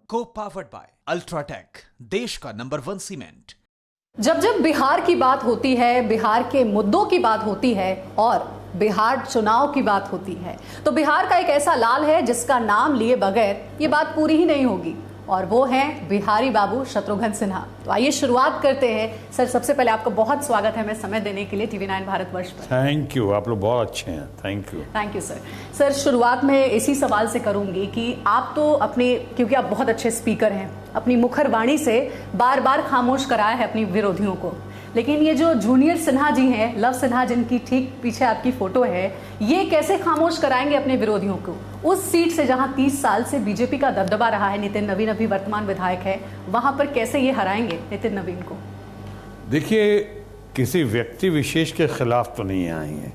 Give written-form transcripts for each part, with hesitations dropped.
को powered by UltraTech, देश का नंबर 1 सीमेंट। जब जब बिहार की बात होती है, बिहार के मुद्दों की बात होती है और बिहार चुनाव की बात होती है, तो बिहार का एक ऐसा लाल है जिसका नाम लिए बगैर ये बात पूरी ही नहीं होगी, और वो हैं बिहारी बाबू शत्रुघ्न सिन्हा। तो आइए शुरुआत करते हैं। सर, सबसे पहले आपका बहुत स्वागत है हमें समय देने के लिए TV9 भारतवर्ष पर। थैंक यू, आप लोग बहुत अच्छे हैं। Thank you sir. सर, शुरुआत में इसी सवाल से करूंगी कि आप तो अपने, क्योंकि आप बहुत अच्छे स्पीकर हैं, अपनी मुखर वाणी से बार बार खामोश कराया है अपनी विरोधियों को, लेकिन ये जो जूनियर सिन्हा जी हैं, लव सिन्हा, जिनकी ठीक पीछे आपकी फोटो है, ये कैसे खामोश कराएंगे अपने विरोधियों को उस सीट से जहां 30 साल से बीजेपी का दबदबा रहा है? नितिन नवीन अभी वर्तमान विधायक है, वहां पर कैसे ये हराएंगे नितिन नवीन को? देखिए, किसी व्यक्ति विशेष के खिलाफ तो नहीं आई हैं।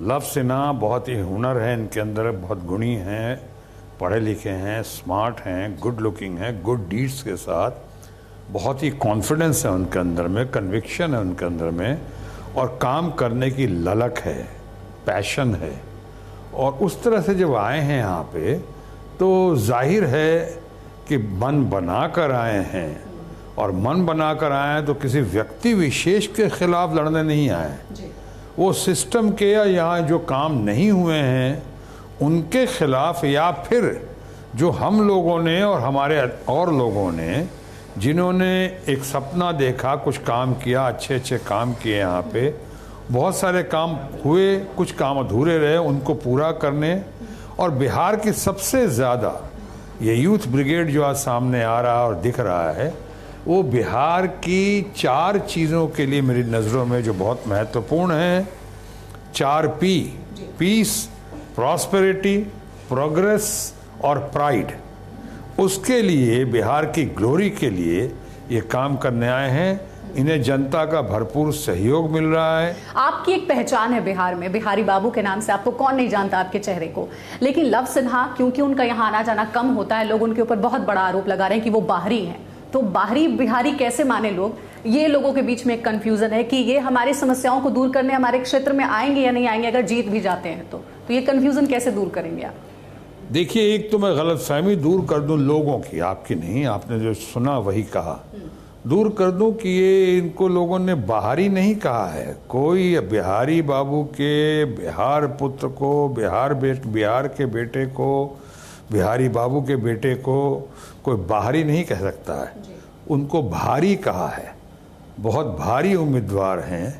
लव सिन्हा बहुत ही हुनर है इनके अंदर, बहुत गुणी हैं, पढ़े लिखे हैं, स्मार्ट हैं, गुड लुकिंग हैं, गुड डीड्स के साथ बहुत ही कॉन्फिडेंस है उनके अंदर में, कन्विक्शन है उनके अंदर में, और काम करने की ललक है, पैशन है। और उस तरह से जब आए हैं यहाँ पे, तो जाहिर है कि मन बना कर आए हैं, और मन बना कर आए हैं तो किसी व्यक्ति विशेष के खिलाफ लड़ने नहीं आए। वो सिस्टम के या यहाँ जो काम नहीं हुए हैं उनके खिलाफ, या फिर जो हम लोगों ने और हमारे और लोगों ने जिन्होंने एक सपना देखा, कुछ काम किया, अच्छे अच्छे काम किए, यहाँ पे बहुत सारे काम हुए, कुछ काम अधूरे रहे, उनको पूरा करने। और बिहार की सबसे ज़्यादा ये यूथ ब्रिगेड जो आज सामने आ रहा और दिख रहा है, वो बिहार की 4 चीज़ों के लिए मेरी नज़रों में जो बहुत महत्वपूर्ण हैं, 4 P, पीस, प्रॉस्पेरिटी, प्रोग्रेस और प्राइड, उसके लिए, बिहार की ग्लोरी के लिए ये काम करने आए हैं। इन्हें जनता का भरपूर सहयोग मिल रहा है। आपकी एक पहचान है बिहार में, बिहारी बाबू के नाम से, आपको कौन नहीं जानता आपके चेहरे को। लेकिन लव सिन्हा, क्योंकि उनका यहाँ आना जाना कम होता है, लोग उनके ऊपर बहुत बड़ा आरोप लगा रहे हैं कि वो बाहरी हैं। तो बाहरी बिहारी कैसे माने लोग? ये लोगों के बीच में एक कंफ्यूजन है कि ये हमारी समस्याओं को दूर करने हमारे क्षेत्र में आएंगे या नहीं आएंगे, अगर जीत भी जाते हैं तो ये कंफ्यूजन कैसे दूर करेंगे आप? देखिए, एक तो मैं गलतफहमी दूर कर दूं लोगों की, आपकी नहीं, आपने जो सुना वही कहा, दूर कर दूं कि ये इनको लोगों ने बाहरी नहीं कहा है। कोई बिहारी बाबू के, बिहार पुत्र को, बिहार के बेटे को, बिहारी बाबू के बेटे को कोई बाहरी नहीं कह सकता है। उनको भारी कहा है, बहुत भारी उम्मीदवार हैं,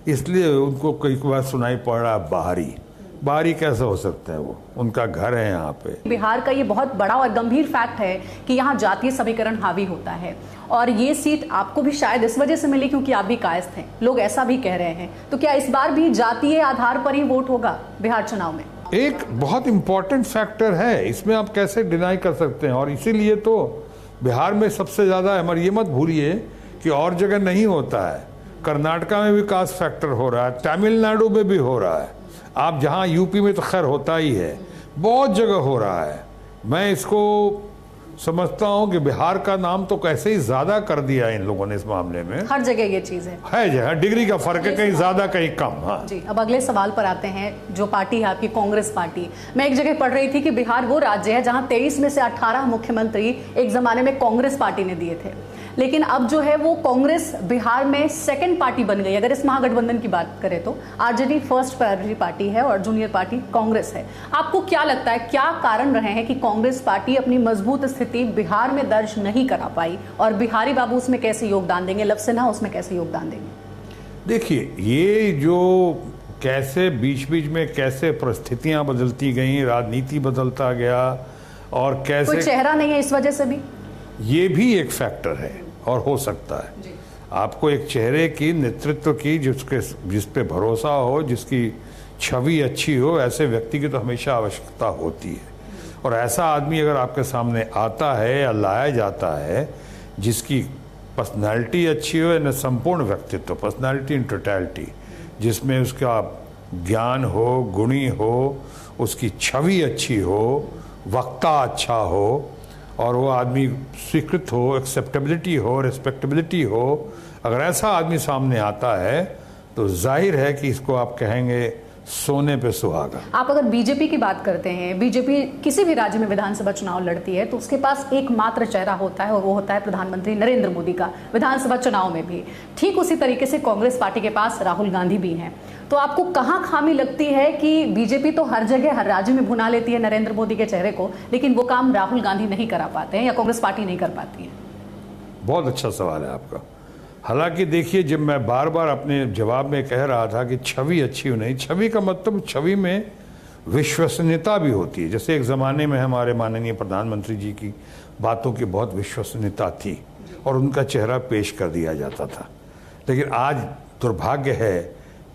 इसलिए उनको कई बार सुनाई पड़ रहा है बाहरी। बाहरी कैसे हो सकता है? वो उनका घर है यहाँ पे। बिहार का ये बहुत बड़ा और गंभीर फैक्ट है कि यहाँ जातीय समीकरण हावी होता है, और ये सीट आपको भी शायद इस वजह से मिली क्योंकि आप भी कायस्थ हैं, लोग ऐसा भी कह रहे हैं। तो क्या इस बार भी जातीय आधार पर ही वोट होगा बिहार चुनाव में? एक बहुत इंपॉर्टेंट फैक्टर है, इसमें आप कैसे डिनाई कर सकते हैं। और इसीलिए तो बिहार में सबसे ज्यादा है, मगर ये मत भूलिए कि और जगह नहीं होता है। कर्नाटका में भी कास्ट फैक्टर हो रहा है, तमिलनाडु में भी हो रहा है, आप जहाँ यूपी में तो खैर होता ही है, बहुत जगह हो रहा है। मैं इसको समझता हूँ कि बिहार का नाम तो कैसे ही ज्यादा कर दिया इन लोगों ने इस मामले में। हर जगह ये चीज है जगह डिग्री का फर्क है, कहीं ज्यादा कहीं कम। हाँ जी। अब अगले सवाल पर आते हैं। जो पार्टी है आपकी, कांग्रेस पार्टी, मैं एक जगह पढ़ रही थी कि बिहार वो राज्य है जहां 23 में से 18 मुख्यमंत्री एक जमाने में कांग्रेस पार्टी ने दिए थे, लेकिन अब जो है वो कांग्रेस बिहार में सेकंड पार्टी बन गई। अगर इस महागठबंधन की बात करें तो आरजेडी फर्स्ट प्रायोरिटी पार्टी है और जूनियर पार्टी कांग्रेस है। आपको क्या लगता है, क्या कारण रहे हैं कि कांग्रेस पार्टी अपनी मजबूत स्थिति बिहार में दर्ज नहीं करा पाई, और बिहारी बाबू उसमें कैसे योगदान देंगे, लव सिन्हा उसमें कैसे योगदान देंगे? देखिए, ये जो कैसे बीच बीच में कैसे परिस्थितियां बदलती गई, राजनीति बदलता गया, और कैसे कोई चेहरा नहीं है इस वजह से भी, ये भी एक फैक्टर है और हो सकता है। आपको एक चेहरे की, नेतृत्व की, जिस पे भरोसा हो, जिसकी छवि अच्छी हो, ऐसे व्यक्ति की तो हमेशा आवश्यकता होती है। और ऐसा आदमी अगर आपके सामने आता है या लाया जाता है जिसकी पर्सनालिटी अच्छी हो, या संपूर्ण व्यक्तित्व, पर्सनालिटी इन टोटलिटी, जिसमें उसका ज्ञान हो, गुणी हो, उसकी छवि अच्छी हो, वक्ता अच्छा हो, और वो आदमी स्वीकृत हो, एक्सेप्टेबिलिटी हो, रिस्पेक्टेबिलिटी हो, अगर ऐसा आदमी सामने आता है तो जाहिर है कि इसको आप कहेंगे सोने पे सुहागा। आप अगर बीजेपी की बात करते हैं, बीजेपी किसी भी राज्य में विधानसभा चुनाव लड़ती है तो उसके पास एकमात्र चेहरा होता है और वो होता है प्रधानमंत्री नरेंद्र मोदी का। विधानसभा चुनाव में भी ठीक उसी तरीके से कांग्रेस पार्टी के पास राहुल गांधी भी हैं। तो आपको कहाँ खामी लगती है कि बीजेपी तो हर जगह हर राज्य में भुना लेती है नरेंद्र मोदी के चेहरे को, लेकिन वो काम राहुल गांधी नहीं करा पाते हैं या कांग्रेस पार्टी नहीं कर पाती है? बहुत अच्छा सवाल है आपका। हालांकि देखिए, जब मैं बार बार अपने जवाब में कह रहा था कि छवि अच्छी हो नहीं, छवि का मतलब छवि में विश्वसनीयता भी होती है। जैसे एक ज़माने में हमारे माननीय प्रधानमंत्री जी की बातों की बहुत विश्वसनीयता थी और उनका चेहरा पेश कर दिया जाता था। लेकिन आज दुर्भाग्य है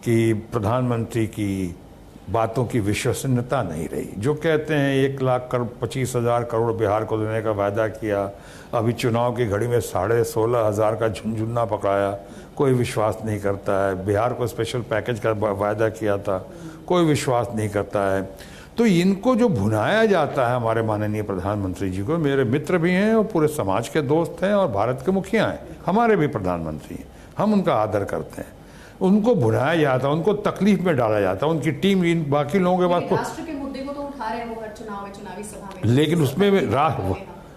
कि प्रधानमंत्री की बातों की विश्वसनीयता नहीं रही। जो कहते हैं 1,25,000 करोड़ बिहार को देने का वायदा किया, अभी चुनाव की घड़ी में 16,500 का झुनझुना पकड़ाया, कोई विश्वास नहीं करता है। बिहार को स्पेशल पैकेज का वायदा किया था, कोई विश्वास नहीं करता है। तो इनको जो भुनाया जाता है हमारे माननीय प्रधानमंत्री जी को, मेरे मित्र भी हैं और पूरे समाज के दोस्त हैं और भारत के मुखिया हैं, हमारे भी प्रधानमंत्री हैं, हम उनका आदर करते हैं। उनको भुनाया जाता है, उनको तकलीफ में डाला जाता है, उनकी टीम इन बाकी लोगों के पास राष्ट्र के मुद्दे को तो उठा रहे हैं वो हर चुनाव में, चुनावी सभा में, लेकिन उसमें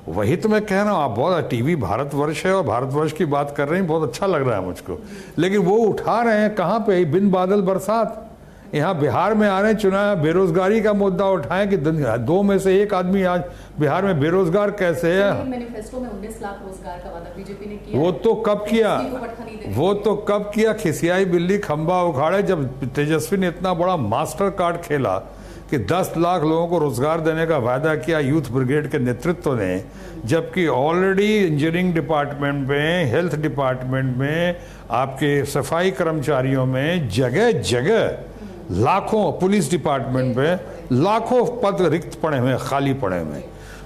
वही तो मैं कह रहा हूँ। आप बहुत टीवी भारतवर्ष है और भारतवर्ष की बात कर रहे हैं, बहुत अच्छा लग रहा है मुझको। लेकिन वो उठा रहे हैं कहाँ पे? बिन बादल बरसात। यहाँ बिहार में आ रहे हैं चुनाव, बेरोजगारी का मुद्दा उठाएं कि 2 में से 1 आदमी आज बिहार में बेरोजगार कैसे है। मैनिफेस्टो में 19 लाख रोजगार का वादा बीजेपी ने किया। वो तो कब किया? खिसियाई बिल्ली खंबा उखाड़े। जब तेजस्वी ने इतना बड़ा मास्टर कार्ड खेला कि 10 लाख लोगों को रोजगार देने का वायदा किया यूथ ब्रिगेड के नेतृत्व ने, जबकि ऑलरेडी इंजीनियरिंग डिपार्टमेंट में, हेल्थ डिपार्टमेंट में, आपके सफाई कर्मचारियों में जगह जगह लाखों, पुलिस डिपार्टमेंट में लाखों पद रिक्त पड़े हुए, खाली पड़े हुए।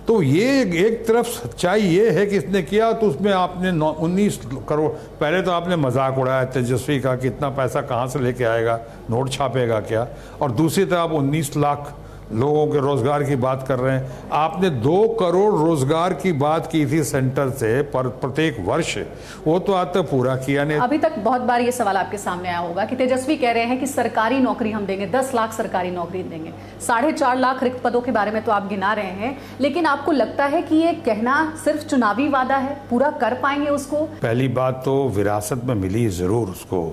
तो ये एक तरफ सच्चाई ये है कि इसने किया, तो उसमें आपने 19 करोड़, पहले तो आपने मजाक उड़ाया तेजस्वी का कि इतना पैसा कहाँ से लेके आएगा, नोट छापेगा क्या, और दूसरी तरफ आप 19 लाख लोगों के रोजगार की बात कर रहे हैं। आपने 2 करोड़ रोजगार की बात की थी सेंटर से प्रत्येक वर्ष, वो तो आज तक पूरा किया नहीं। अभी तक बहुत बार ये सवाल आपके सामने आया होगा कि तेजस्वी कह रहे हैं कि सरकारी नौकरी हम देंगे, 10 लाख सरकारी नौकरी देंगे, 4.5 लाख रिक्त पदों के बारे में तो आप गिना रहे हैं, लेकिन आपको लगता है कि ये कहना सिर्फ चुनावी वादा है, पूरा कर पाएंगे उसको? पहली बात तो विरासत में मिली जरूर उसको,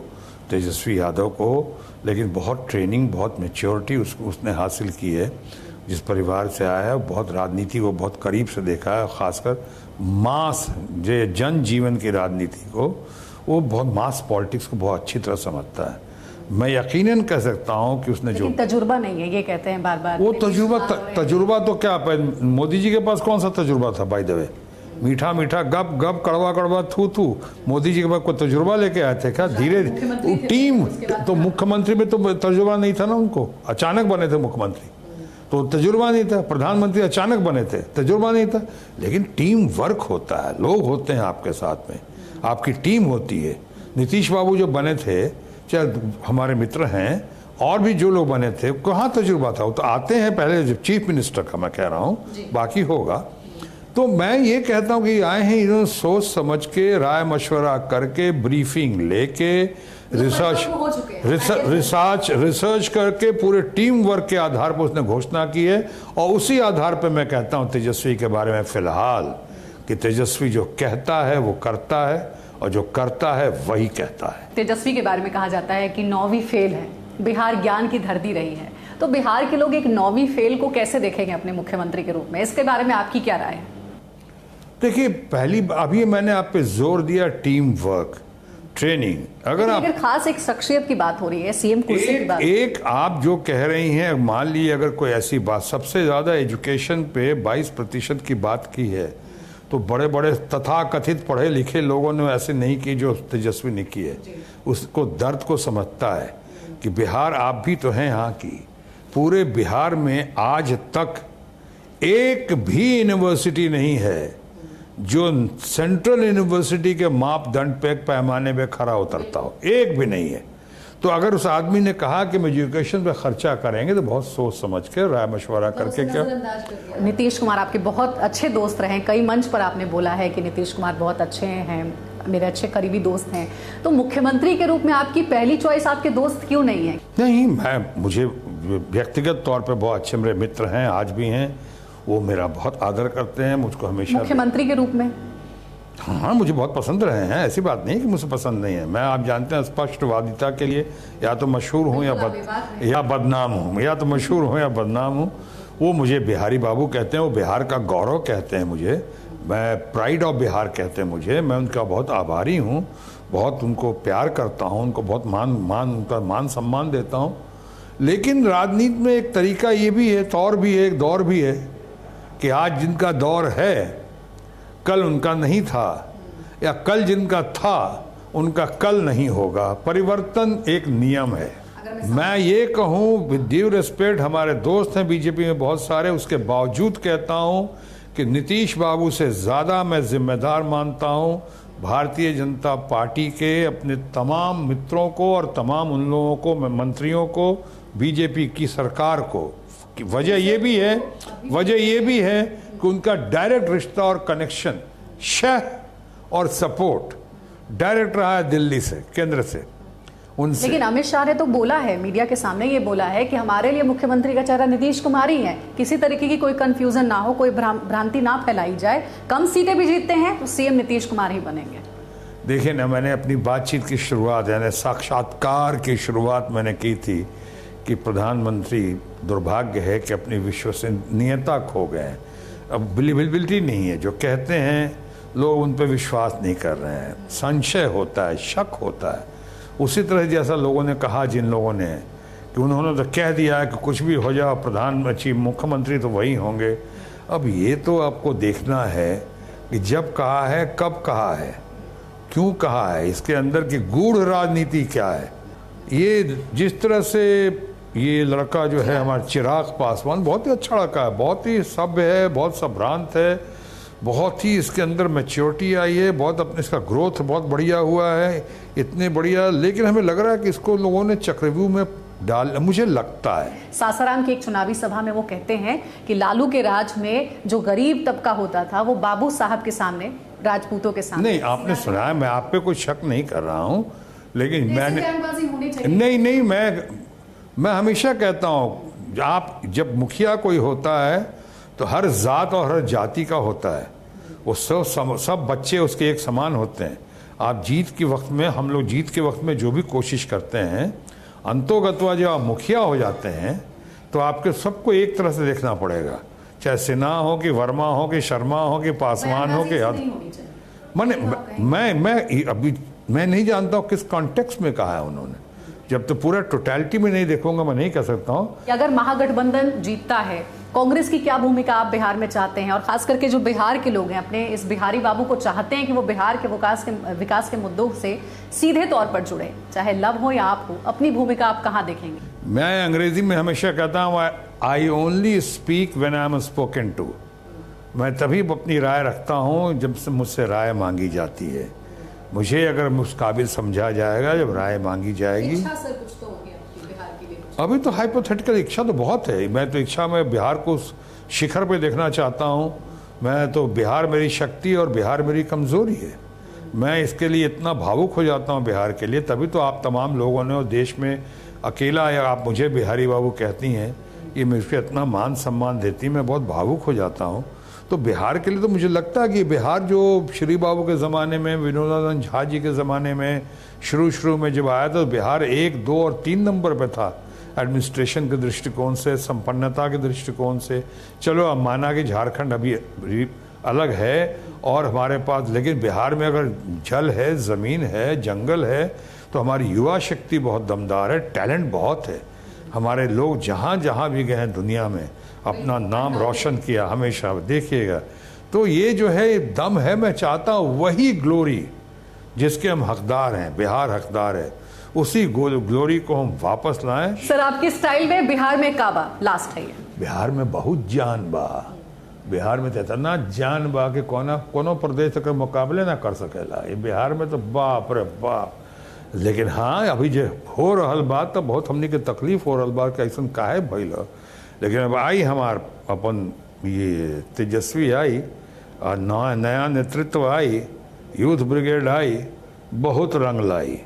तेजस्वी यादव को, लेकिन बहुत ट्रेनिंग, बहुत मैच्योरिटी उसने हासिल की है। जिस परिवार से आया है, बहुत राजनीति को बहुत करीब से देखा है, खासकर मास जन जीवन की राजनीति को, वो बहुत मास पॉलिटिक्स को बहुत अच्छी तरह समझता है। मैं यकीनन कह सकता हूं कि उसने जो तजुर्बा नहीं है, ये कहते हैं बार बार। वो तजुर्बा तो क्या, मोदी जी के पास कौन सा तजुर्बा था? बाय द वे, मीठा मीठा गप गप, कड़वा कड़वा थू थू। मोदी जी के पास कोई तजुर्बा लेके आए थे क्या? धीरे टीम, तो मुख्यमंत्री में तो तजुर्बा नहीं था ना उनको, अचानक बने थे मुख्यमंत्री, तो तजुर्बा नहीं था। प्रधानमंत्री अचानक बने थे, तजुर्बा नहीं था। लेकिन टीम वर्क होता है, लोग होते हैं आपके साथ में, आपकी टीम होती है। नीतीश बाबू जो बने थे, चाहे हमारे मित्र हैं, और भी जो लोग बने थे, कहाँ तजुर्बा था? वो तो आते हैं पहले, जब चीफ मिनिस्टर का मैं कह रहा हूँ, बाकी होगा। तो मैं ये कहता हूँ कि आए हैं, इन्होंने सोच समझ के, राय मशवरा करके, ब्रीफिंग लेके, रिसर्च करके, पूरे टीम वर्क के आधार पर उसने घोषणा की है। और उसी आधार पर मैं कहता हूँ तेजस्वी के बारे में फिलहाल कि तेजस्वी जो कहता है वो करता है, और जो करता है वही कहता है। तेजस्वी के बारे में कहा जाता है कि 9वीं फेल है, बिहार ज्ञान की धरती रही है। तो बिहार के लोग एक 9वीं फेल को कैसे देखेंगे अपने मुख्यमंत्री के रूप में? इसके बारे में आपकी क्या राय है? देखिए, अभी मैंने आप पे जोर दिया टीम वर्क, ट्रेनिंग। अगर खास एक शख्सियत की बात हो रही है, सीएम कुर्सी की बात, एक आप जो कह रही हैं, मान लीजिए अगर कोई ऐसी बात, सबसे ज्यादा एजुकेशन पे 22% की बात की है, तो बड़े बड़े तथाकथित पढ़े लिखे लोगों ने ऐसे नहीं की जो तेजस्वी ने की है। उसको दर्द को समझता है कि बिहार, आप भी तो हैं यहाँ की, पूरे बिहार में आज तक एक भी यूनिवर्सिटी नहीं है जो सेंट्रल यूनिवर्सिटी के मापदंड पे पैमाने पे खरा उतरता हो, एक भी नहीं है। तो अगर उस आदमी ने कहा कि हम एजुकेशन पे खर्चा करेंगे, तो बहुत सोच समझ के, राय मशवरा करके। क्या नीतीश कुमार आपके बहुत अच्छे दोस्त रहे, कई मंच पर आपने बोला है कि नीतीश कुमार बहुत अच्छे हैं, मेरे अच्छे करीबी दोस्त हैं, तो मुख्यमंत्री के रूप में आपकी पहली चॉइस आपके दोस्त क्यों नहीं है? नहीं, मुझे व्यक्तिगत तौर पे बहुत अच्छे मेरे मित्र हैं, आज भी हैं, वो मेरा बहुत आदर करते हैं, मुझको हमेशा मुख्यमंत्री के रूप में। हाँ, मुझे बहुत पसंद रहे हैं, ऐसी बात नहीं कि मुझे पसंद नहीं है। मैं, आप जानते हैं, स्पष्टवादिता के लिए या तो मशहूर हूँ या बदनाम हूँ, या तो मशहूर हूँ या बदनाम हूँ। वो मुझे बिहारी बाबू कहते हैं, वो बिहार का गौरव कहते हैं मुझे, मैं प्राइड ऑफ बिहार कहते हैं मुझे। मैं उनका बहुत आभारी हूँ, बहुत उनको प्यार करता हूँ, उनको बहुत उनका मान सम्मान देता हूँ। लेकिन राजनीति में एक तरीका ये भी है, तौर भी है, एक दौर भी है कि आज जिनका दौर है कल उनका नहीं था, या कल जिनका था उनका कल नहीं होगा। परिवर्तन एक नियम है। मैं ये कहूँ विद ड्यू रिस्पेक्ट, हमारे दोस्त हैं बीजेपी में बहुत सारे, उसके बावजूद कहता हूँ कि नीतीश बाबू से ज़्यादा मैं जिम्मेदार मानता हूँ भारतीय जनता पार्टी के अपने तमाम मित्रों को और तमाम उन लोगों को, मंत्रियों को, बीजेपी की सरकार को। वजह ये भी है कि उनका डायरेक्ट रिश्ता और कनेक्शन, शह और सपोर्ट डायरेक्ट रहा है दिल्ली से, केंद्र से, उनसे। लेकिन अमित शाह ने तो बोला है, मीडिया के सामने ये बोला है कि हमारे लिए मुख्यमंत्री का चेहरा नीतीश कुमार ही है, किसी तरीके की कोई कंफ्यूजन ना हो, कोई भ्रांति ना फैलाई जाए, कम सीटें भी जीतते हैं तो सीएम नीतीश कुमार ही बनेंगे। देखिए ना, मैंने अपनी बातचीत की शुरुआत, यानी साक्षात्कार की शुरुआत मैंने की थी कि प्रधानमंत्री दुर्भाग्य है कि अपनी विश्वसनीयता खो गए हैं। अब बिलिबिलिटी नहीं है, जो कहते हैं लोग उन पर विश्वास नहीं कर रहे हैं, संशय होता है, शक होता है। उसी तरह जैसा लोगों ने कहा, जिन लोगों ने कि उन्होंने तो कह दिया है कि कुछ भी हो जाए प्रधानमंत्री मुख्यमंत्री तो वही होंगे। अब ये तो आपको देखना है कि जब कहा है, कब कहा है, क्यों कहा है, इसके अंदर की गूढ़ राजनीति क्या है। ये जिस तरह से ये लड़का जो है हमारा चिराग पासवान, बहुत ही अच्छा लड़का है, बहुत ही सभ्य है, बहुत संभ्रांत है, बहुत ही इसके अंदर मैच्योरिटी आई है, बहुत अपने इसका ग्रोथ बहुत बढ़िया हुआ है, इतने बढ़िया। लेकिन हमें लग रहा है कि इसको लोगों ने चक्रव्यूह में डाल, मुझे लगता है। सासाराम की एक चुनावी सभा में वो कहते हैं कि लालू के राज में जो गरीब तबका होता था वो बाबू साहब के सामने, राजपूतों के सामने। नहीं, आपने सुना है, मैं आप पे कोई शक नहीं कर रहा हूँ, लेकिन मैंने नहीं, मैं हमेशा कहता हूँ, आप जब मुखिया कोई होता है तो हर जात और हर जाति का होता है, वो सब बच्चे उसके एक समान होते हैं। आप जीत के वक्त में, हम लोग जीत के वक्त में जो भी कोशिश करते हैं, अंतोगत्वा जब आप मुखिया हो जाते हैं तो आपके सबको एक तरह से देखना पड़ेगा, चाहे सिन्हा हो कि वर्मा हो कि शर्मा हो कि पासवान हो कि मैं नहीं जानता हूँ किस कॉन्टेक्स्ट में कहा है उन्होंने, जब तो पूरा टोटलिटी में नहीं देखूंगा मैं नहीं कह सकता हूँ। अगर महागठबंधन जीतता है, कांग्रेस की क्या भूमिका आप बिहार में चाहते हैं? और खास करके जो बिहार के लोग हैं, अपने इस बिहारी बाबू को चाहते हैं कि वो बिहार के विकास के मुद्दों से सीधे तौर पर जुड़े, चाहे लव हो या आप हो, अपनी भूमिका आप कहाँ देखेंगे? मैं अंग्रेजी में हमेशा कहता हूँ, I only speak when I am spoken to. मैं तभी अपनी राय रखता हूँ जब से मुझसे राय मांगी जाती है। मुझे अगर उस काबिल समझा जाएगा जब राय मांगी जाएगी। इच्छा सर कुछ तो होगी आपकी बिहार के लिए? अभी तो हाइपोथेटिकल इच्छा तो बहुत है। मैं तो इच्छा में बिहार को शिखर पे देखना चाहता हूँ। मैं तो बिहार मेरी शक्ति और बिहार मेरी कमज़ोरी है। मैं इसके लिए इतना भावुक हो जाता हूँ बिहार के लिए, तभी तो आप तमाम लोगों ने और देश में अकेला या आप मुझे बिहारी बाबू कहती हैं, ये मुझे इतना मान सम्मान देती, मैं बहुत भावुक हो जाता हूँ। तो बिहार के लिए तो मुझे लगता है कि बिहार जो श्री बाबू के ज़माने में, विनोदानंद झा जी के ज़माने में शुरू में जब आया तो बिहार 1, 2 और 3 नंबर पे था एडमिनिस्ट्रेशन के दृष्टिकोण से, संपन्नता के दृष्टिकोण से। चलो अब माना कि झारखंड अभी अलग है और हमारे पास, लेकिन बिहार में अगर जल है, ज़मीन है, जंगल है, तो हमारी युवा शक्ति बहुत दमदार है, टैलेंट बहुत है। हमारे लोग जहाँ जहाँ भी गए हैं दुनिया में अपना नाम रोशन किया हमेशा, देखिएगा। तो ये जो है दम है, मैं चाहता हूँ वही ग्लोरी जिसके हम हकदार हैं, बिहार हकदार है, उसी ग्लोरी को हम वापस लाएं। सर आपके स्टाइल में बिहार में काबा लास्ट है ये? बिहार में बहुत जान बा, बिहार में तो इतना जान बा कि कोनो प्रदेश तक मुकाबले ना कर सकेला। ये बिहार में तो बाप रे बाप। लेकिन हाँ, अभी जो हो रहल बात तो बहुत हमने के तकलीफ हो रहल बा कि ऐसा काहे भइल। लेकिन अब आई हमार अपन ये तेजस्वी आई और नया नेतृत्व आई, यूथ ब्रिगेड आई, बहुत रंग लाई।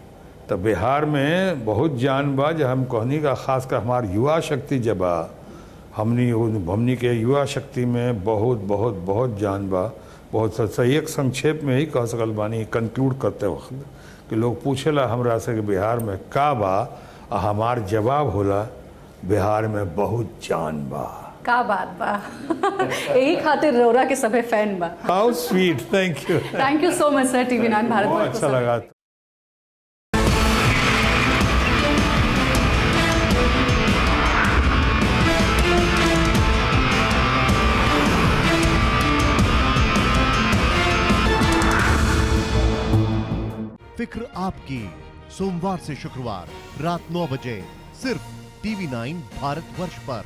तो बिहार में बहुत जान बा, जो हम कहनी का खासकर हमार युवा शक्ति जब आ, हमनी के युवा शक्ति में बहुत बहुत बहुत जान बा। बहुत सही एक संक्षेप में ही कह सकल बानी कंक्लूड करते वक्त कि लोग पूछेला हमरा से कि बिहार में का बा, आ हमार जवाब होला बिहार में बहुत जान बा। का बात बा। यही खातिर रोरा के सभे फैन बा। How sweet, thank you. Thank you so much sir, TV 9 Bharat बहुत वर्ष को अच्छा सर। लगा। फिक्र आपकी, सोमवार से शुक्रवार रात 9 बजे सिर्फ टीवी 9 भारत वर्ष पर।